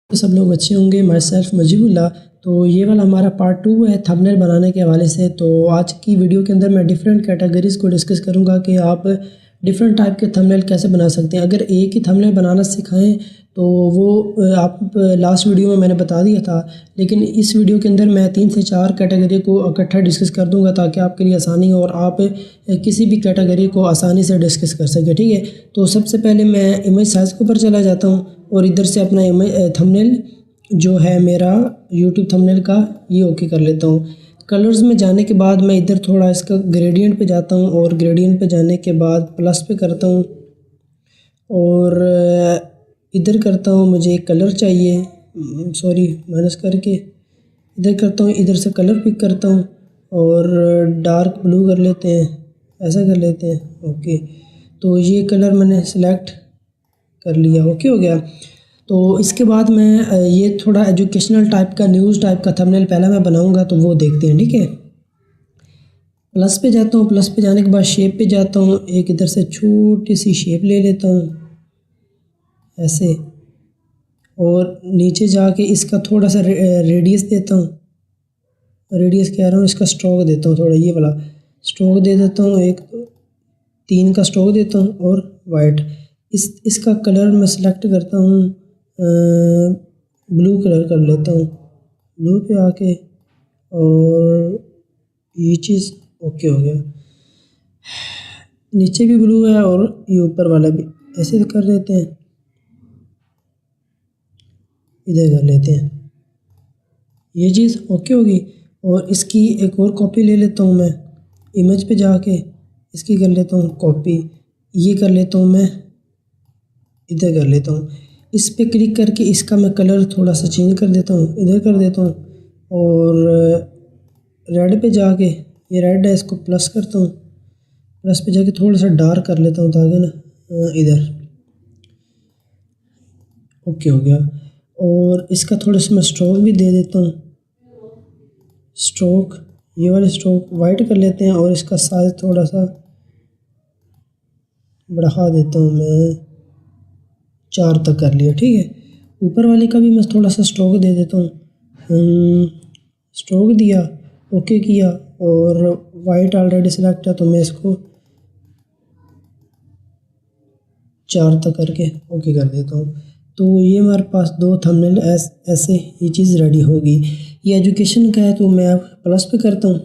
तो सब लोग अच्छे होंगे। My self Mujibullah. तो ये वाला हमारा पार्ट 2 है थंबनेल बनाने के हवाले से। तो आज की वीडियो के अंदर मैं डिफरेंट कैटेगरीज़ को डिस्कस करूँगा कि आप डिफरेंट टाइप के थंबनेल कैसे बना सकते हैं। अगर एक ही थंबनेल बनाना सिखाएं तो वो आप लास्ट वीडियो में मैंने बता दिया था, लेकिन इस वीडियो के अंदर मैं 3 से 4 कैटेगरी को इकट्ठा डिस्कस कर दूंगा ताकि आपके लिए आसानी हो और आप किसी भी कैटेगरी को आसानी से डिस्कस कर सकें। ठीक है, तो सबसे पहले मैं इमेज साइज़ के ऊपर चला जाता हूँ और इधर से अपना इमेज थंबनेल जो है मेरा यूट्यूब थंबनेल का ये ओके कर लेता हूँ। कलर्स में जाने के बाद मैं इधर थोड़ा इसका ग्रेडियंट पे जाता हूँ और ग्रेडियंट पे जाने के बाद प्लस पे करता हूँ और इधर करता हूँ मुझे एक कलर चाहिए, सॉरी माइनस करके इधर करता हूँ, इधर से कलर पिक करता हूँ और डार्क ब्लू कर लेते हैं, ऐसा कर लेते हैं। ओके, तो ये कलर मैंने सेलेक्ट कर लिया, ओके हो गया। तो इसके बाद मैं ये थोड़ा एजुकेशनल टाइप का न्यूज़ टाइप का थंबनेल पहला मैं बनाऊंगा, तो वो देखते हैं। ठीक है, प्लस पे जाता हूँ, प्लस पे जाने के बाद शेप पे जाता हूँ, एक इधर से छोटी सी शेप ले लेता हूँ ऐसे और नीचे जाके इसका थोड़ा सा रेडियस देता हूँ, रेडियस कह रहा हूँ, इसका स्ट्रोक देता हूँ, थोड़ा ये वाला स्ट्रोक दे देता हूँ, एक 3 का स्ट्रोक देता हूँ और वाइट। इसका कलर मैं सिलेक्ट करता हूँ, ब्लू कलर कर लेता हूँ, ब्लू पे आके और ये चीज़ ओके हो गया। नीचे भी ब्लू है और ये ऊपर वाला भी ऐसे कर लेते हैं, इधर कर लेते हैं, ये चीज़ ओके होगी। और इसकी एक और कॉपी ले लेता हूँ मैं, इमेज पे जाके इसकी कर लेता हूँ कॉपी, ये कर लेता हूँ मैं, इधर कर लेता हूँ। इस पे क्लिक करके इसका मैं कलर थोड़ा सा चेंज कर देता हूँ, इधर कर देता हूँ और रेड पे जाके ये रेड है इसको प्लस करता हूँ, प्लस पे जाके थोड़ा सा डार्क कर लेता हूँ ताकि ना इधर ओके हो गया। और इसका थोड़ा सा मैं स्ट्रोक भी दे देता हूँ, स्ट्रोक ये वाले स्ट्रोक वाइट कर लेते हैं और इसका साइज़ थोड़ा सा बढ़ा देता हूँ मैं, 4 तक कर लिया। ठीक है, ऊपर वाले का भी मैं थोड़ा सा स्ट्रोक दे देता हूँ, स्ट्रोक दिया, ओके किया और वाइट ऑलरेडी सिलेक्ट है तो मैं इसको 4 तक करके ओके कर देता हूँ। तो ये हमारे पास 2 थंबनेल ऐसे ये चीज़ रेडी होगी। ये एजुकेशन का है तो मैं अब प्लस पे करता हूँ।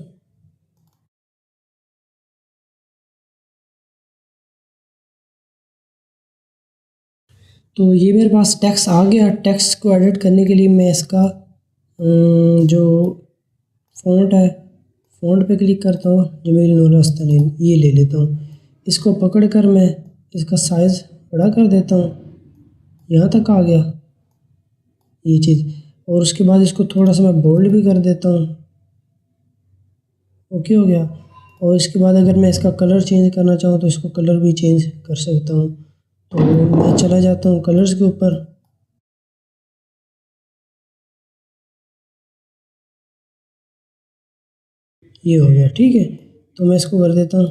तो ये मेरे पास टेक्स्ट आ गया। टेक्स्ट को एडिट करने के लिए मैं इसका जो फ़ॉन्ट है, फ़ॉन्ट पे क्लिक करता हूँ, जमील नूर हस्तनीन ये ले लेता हूँ। इसको पकड़ कर मैं इसका साइज़ बड़ा कर देता हूँ, यहाँ तक आ गया ये चीज़। और उसके बाद इसको थोड़ा सा मैं बोल्ड भी कर देता हूँ, ओके हो गया। और इसके बाद अगर मैं इसका कलर चेंज करना चाहूँ तो इसको कलर भी चेंज कर सकता हूँ। तो मैं चला जाता हूँ कलर्स के ऊपर, ये हो गया। ठीक है, तो मैं इसको कर देता हूँ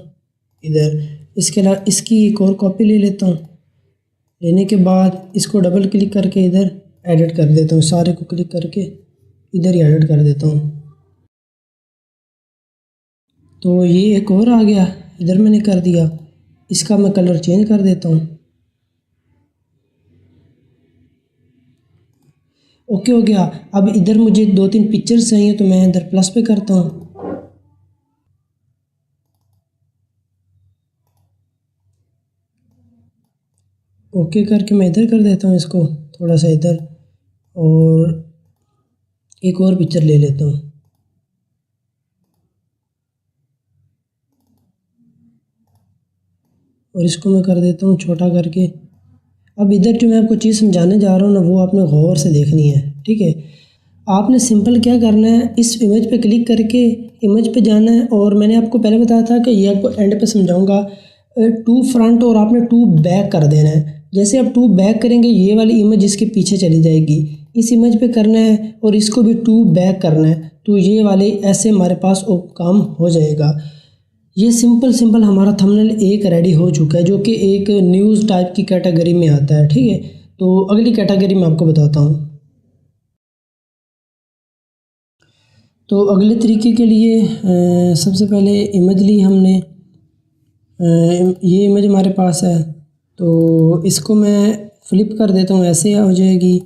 इधर। इसके अलावा इसकी एक और कॉपी ले लेता हूँ, लेने के बाद इसको डबल क्लिक करके इधर एडिट कर देता हूँ, सारे को क्लिक करके इधर ही एडिट कर देता हूँ। तो ये एक और आ गया, इधर मैंने कर दिया, इसका मैं कलर चेंज कर देता हूँ, ओके हो गया। अब इधर मुझे 2-3 पिक्चर्स चाहिए तो मैं इधर प्लस पे करता हूँ, ओके करके मैं इधर कर देता हूँ इसको थोड़ा सा इधर और एक और पिक्चर ले लेता हूँ और इसको मैं कर देता हूँ छोटा करके। अब इधर जो मैं आपको चीज़ समझाने जा रहा हूँ ना वो आपने गौर से देखनी है। ठीक है, आपने सिंपल क्या करना है, इस इमेज पे क्लिक करके इमेज पे जाना है और मैंने आपको पहले बताया था कि ये आपको एंड पे समझाऊंगा, 2 फ्रंट और आपने 2 बैक कर देना है। जैसे आप 2 बैक करेंगे ये वाली इमेज इसके पीछे चली जाएगी, इस इमेज पे करना है और इसको भी 2 बैक करना है, तो ये वाले ऐसे हमारे पास काम हो जाएगा। ये सिंपल हमारा थंबनेल एक रेडी हो चुका है जो कि एक न्यूज़ टाइप की कैटेगरी में आता है। ठीक है, तो अगली कैटेगरी मैं आपको बताता हूँ। तो अगले तरीके के लिए सबसे पहले इमेज ली हमने। ये इमेज हमारे पास है, तो इसको मैं फ्लिप कर देता हूँ, ऐसे हो जाएगी।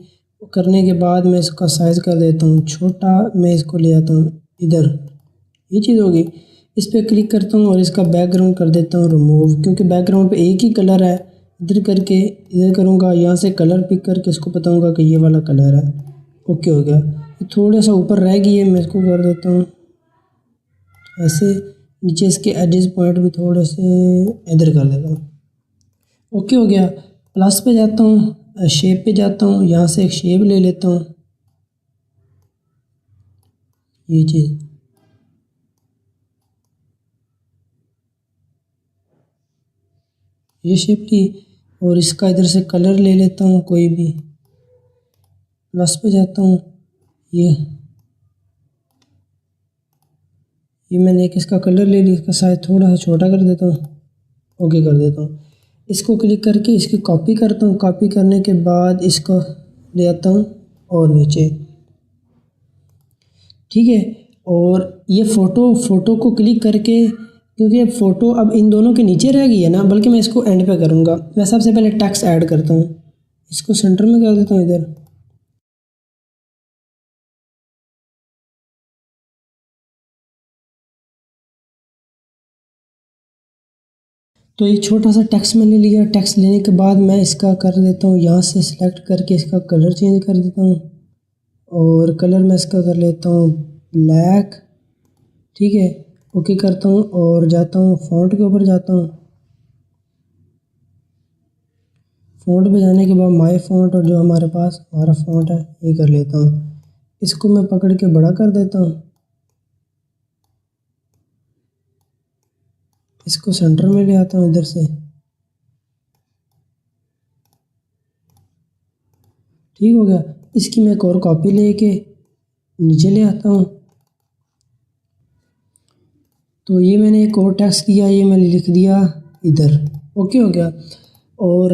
करने के बाद मैं इसका साइज़ कर देता हूँ छोटा, मैं इसको ले आता हूँ इधर, ये चीज़ होगी। इस पर क्लिक करता हूँ और इसका बैकग्राउंड कर देता हूँ रिमूव, क्योंकि बैकग्राउंड पे एक ही कलर है। इधर करके इधर करूँगा, यहाँ से कलर पिक करके इसको बताऊँगा कि ये वाला कलर है। ओके हो गया। थोड़ा सा ऊपर रह गई है, मैं इसको कर देता हूँ ऐसे। नीचे इसके एजेस पॉइंट भी थोड़े से इधर कर देता हूँ। ओके हो गया। प्लस पे जाता हूँ, शेप पे जाता हूँ, यहाँ से एक शेप ले लेता हूँ, ये चीज़। ये शेप ली और इसका इधर से कलर ले लेता हूँ कोई भी। प्लस पे जाता हूँ, ये मैंने एक इसका कलर ले लिया, इसका साइज थोड़ा सा छोटा कर देता हूँ, ओके कर देता हूँ। इसको क्लिक करके इसकी कॉपी करता हूँ। कॉपी करने के बाद इसको ले आता हूँ और नीचे, ठीक है। और ये फ़ोटो को क्लिक करके, क्योंकि अब फ़ोटो अब इन दोनों के नीचे रह गई है ना, बल्कि मैं इसको एंड पे करूँगा। मैं सबसे पहले टेक्स्ट ऐड करता हूँ, इसको सेंटर में कर देता हूँ इधर। तो ये छोटा सा टेक्स्ट मैंने लिया। टेक्स्ट लेने के बाद मैं इसका कर देता हूँ, यहाँ से सिलेक्ट करके इसका कलर चेंज कर देता हूँ और कलर मैं इसका कर लेता हूँ ब्लैक, ठीक है। ओके करता हूँ और जाता हूँ फ़ॉन्ट के ऊपर जाता हूँ। फ़ॉन्ट पे जाने के बाद माय फ़ॉन्ट, और जो हमारे पास हमारा फ़ॉन्ट है ये कर लेता हूँ। इसको मैं पकड़ के बड़ा कर देता हूँ, इसको सेंटर में ले आता हूँ इधर से, ठीक हो गया। इसकी मैं एक और कॉपी लेके नीचे ले आता हूँ। तो ये मैंने एक और टेक्स्ट दिया, ये मैंने लिख दिया इधर, ओके हो गया। और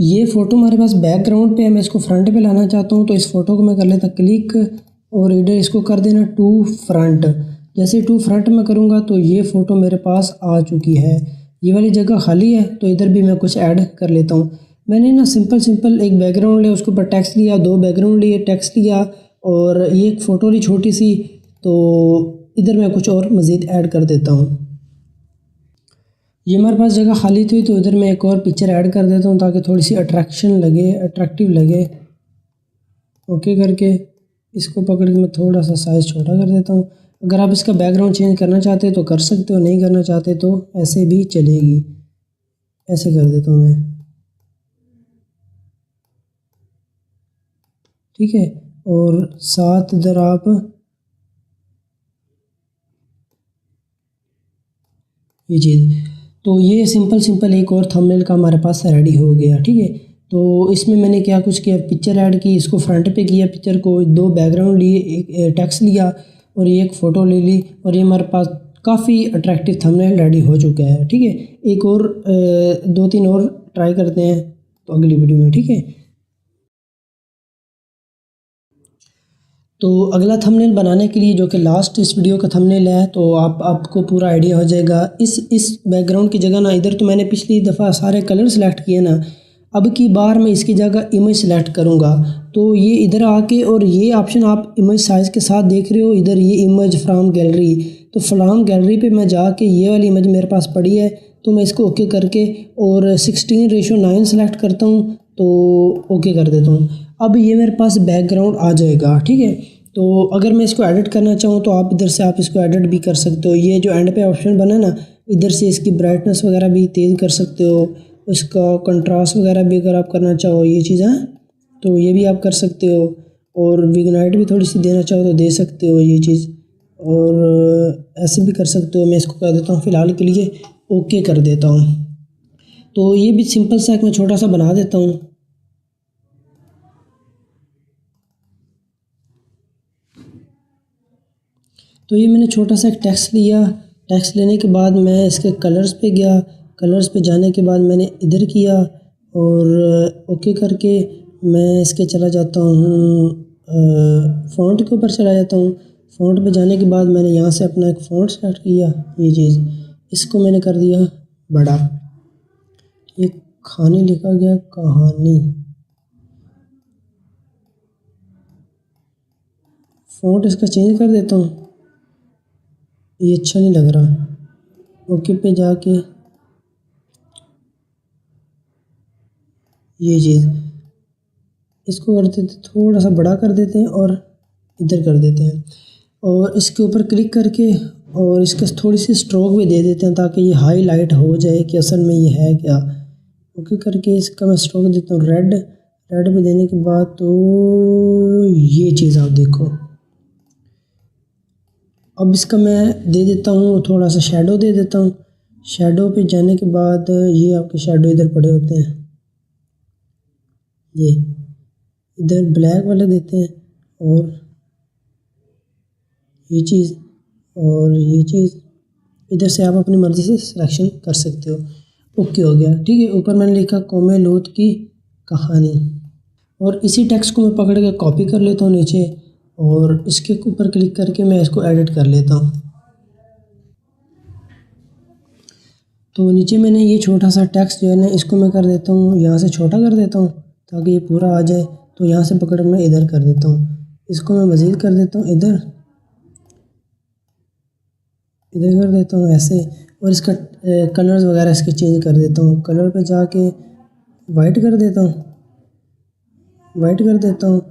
ये फ़ोटो हमारे पास बैकग्राउंड पे है, मैं इसको फ्रंट पे लाना चाहता हूँ। तो इस फ़ोटो को मैं कर लेता क्लिक और इधर इसको कर देना टू फ्रंट। जैसे टू फ्रंट में करूँगा तो ये फ़ोटो मेरे पास आ चुकी है। ये वाली जगह खाली है, तो इधर भी मैं कुछ ऐड कर लेता हूँ। मैंने ना सिंपल एक बैकग्राउंड लिया, उसके ऊपर टेक्स्ट लिया, दो बैकग्राउंड लिए, टेक्स्ट लिया और ये एक फ़ोटो ली छोटी सी। तो इधर मैं कुछ और मज़ीद ऐड कर देता हूँ। ये हमारे पास जगह खाली थी, तो इधर मैं एक और पिक्चर ऐड कर देता हूँ ताकि थोड़ी सी अट्रैक्टिव लगे। ओके करके इसको पकड़ के मैं थोड़ा सा साइज़ छोटा कर देता हूँ। अगर आप इसका बैकग्राउंड चेंज करना चाहते हो तो कर सकते हो, नहीं करना चाहते तो ऐसे भी चलेगी। ऐसे कर देता हूँ मैं, ठीक है। और साथ इधर आप ये चीज़, तो ये सिंपल एक और थंबनेल का हमारे पास रेडी हो गया, ठीक है। तो इसमें मैंने क्या कुछ किया, पिक्चर ऐड की, इसको फ्रंट पे किया पिक्चर को, दो बैकग्राउंड लिए, एक टेक्स्ट लिया और ये एक फ़ोटो ले ली और ये हमारे पास काफ़ी अट्रैक्टिव थंबनेल रेडी हो चुका है, ठीक है। एक और दो तीन और ट्राई करते हैं तो अगली वीडियो में, ठीक है। तो अगला थंबनेल बनाने के लिए, जो कि लास्ट इस वीडियो का थंबनेल है, तो आपको पूरा आइडिया हो जाएगा। इस बैकग्राउंड की जगह ना, इधर तो मैंने पिछली दफ़ा सारे कलर सेलेक्ट किए ना, अब की बार मैं इसकी जगह इमेज सेलेक्ट करूँगा। तो ये इधर आके, और ये ऑप्शन आप इमेज साइज़ के साथ देख रहे हो इधर, ये इमेज फ्रॉम गैलरी। तो फ्रॉम गैलरी पे मैं जाके ये वाली इमेज मेरे पास पड़ी है, तो मैं इसको ओके करके और 16:9 सेलेक्ट करता हूँ, तो ओके कर देता हूँ। अब ये मेरे पास बैकग्राउंड आ जाएगा, ठीक है। तो अगर मैं इसको एडिट करना चाहूँ तो आप इधर से आप इसको एडिट भी कर सकते हो। ये जो एंड पे ऑप्शन बना ना, इधर से इसकी ब्राइटनेस वगैरह भी तेज़ कर सकते हो, इसका कंट्रास्ट वगैरह भी अगर आप करना चाहो ये चीज़ें, तो ये भी आप कर सकते हो। और विग्नाइट भी थोड़ी सी देना चाहो तो दे सकते हो ये चीज़, और ऐसे भी कर सकते हो। मैं इसको कर देता हूँ फ़िलहाल के लिए ओके कर देता हूँ। तो ये भी सिंपल सा एक मैं छोटा सा बना देता हूँ। तो ये मैंने छोटा सा एक टेक्स्ट लिया। टेक्स्ट लेने के बाद मैं इसके कलर्स पे गया। कलर्स पे जाने के बाद मैंने इधर किया और ओके करके मैं इसके चला जाता हूँ फ़ॉन्ट के ऊपर चला जाता हूँ। फ़ॉन्ट पे जाने के बाद मैंने यहाँ से अपना एक फ़ॉन्ट सेलेक्ट किया, ये चीज़, इसको मैंने कर दिया बड़ा। ये खाने लिखा गया कहानी। फ़ॉन्ट इसका चेंज कर देता हूँ, ये अच्छा नहीं लग रहा। ओके पे जाके ये चीज़, इसको कर देते, थोड़ा सा बड़ा कर देते हैं और इधर कर देते हैं, और इसके ऊपर क्लिक करके और इसके थोड़ी सी स्ट्रोक भी दे देते हैं ताकि ये हाईलाइट हो जाए कि असल में ये है क्या। ओके करके इसका मैं स्ट्रोक देता हूँ रेड। रेड पे देने के बाद तो ये चीज़ आप देखो। अब इसका मैं दे देता हूँ थोड़ा सा शेडो दे देता हूँ। शेडो पे जाने के बाद ये आपके शेडो इधर पड़े होते हैं, ये इधर ब्लैक वाले देते हैं, और ये चीज़ और ये चीज़ इधर से आप अपनी मर्ज़ी से सिलेक्शन कर सकते हो। ओके हो गया, ठीक है। ऊपर मैंने लिखा कौमे लूत की कहानी, और इसी टेक्स्ट को मैं पकड़ के कॉपी कर लेता हूँ नीचे, और इसके ऊपर क्लिक करके मैं इसको एडिट कर लेता हूँ। तो नीचे मैंने ये छोटा सा टेक्स्ट जो है ना, इसको मैं कर देता हूँ यहाँ से छोटा कर देता हूँ ताकि ये पूरा आ जाए। तो यहाँ से पकड़ मैं इधर कर देता हूँ, इसको मैं मज़ीद कर देता हूँ इधर कर देता हूँ ऐसे, और इसका कलर्स वगैरह इसके चेंज कर देता हूँ। कलर पे जाके वाइट कर देता हूँ,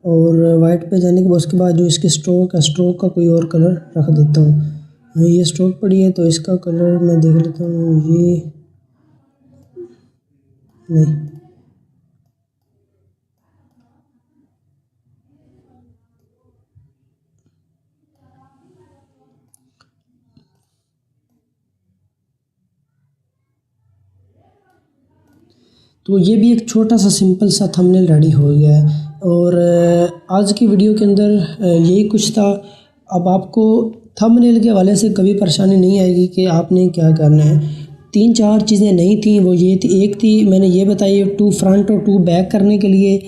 और वाइट पे जाने के बाद उसके बाद जो इसके स्ट्रोक है, स्ट्रोक का कोई और कलर रख देता हूँ। ये स्ट्रोक पड़ी है तो इसका कलर मैं देख लेता हूँ, ये नहीं, तो ये भी एक छोटा सा सिंपल सा थंबनेल रेडी हो गया है। और आज की वीडियो के अंदर यही कुछ था। अब आपको थंबनेल के हवाले से कभी परेशानी नहीं आएगी कि आपने क्या करना है। 3-4 चीज़ें नहीं थी, वो ये थी, एक थी मैंने ये बताई टू फ्रंट और टू बैक करने के लिए।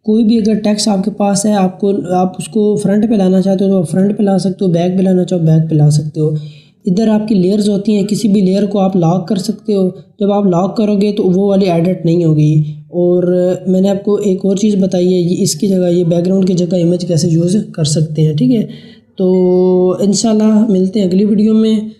कोई भी अगर टेक्स्ट आपके पास है, आप उसको फ्रंट पे लाना चाहते हो तो फ्रंट पे ला सकते हो, बैक पे लाना चाहो बैक पे ला सकते हो। इधर आपकी लेयर्स होती हैं, किसी भी लेयर को आप लॉक कर सकते हो। जब आप लॉक करोगे तो वो वाली एडिट नहीं होगी। और मैंने आपको एक और चीज़ बताई है, ये इसकी जगह, ये बैकग्राउंड की जगह इमेज कैसे यूज़ कर सकते हैं, ठीक है। तो इंशाल्लाह मिलते हैं अगली वीडियो में।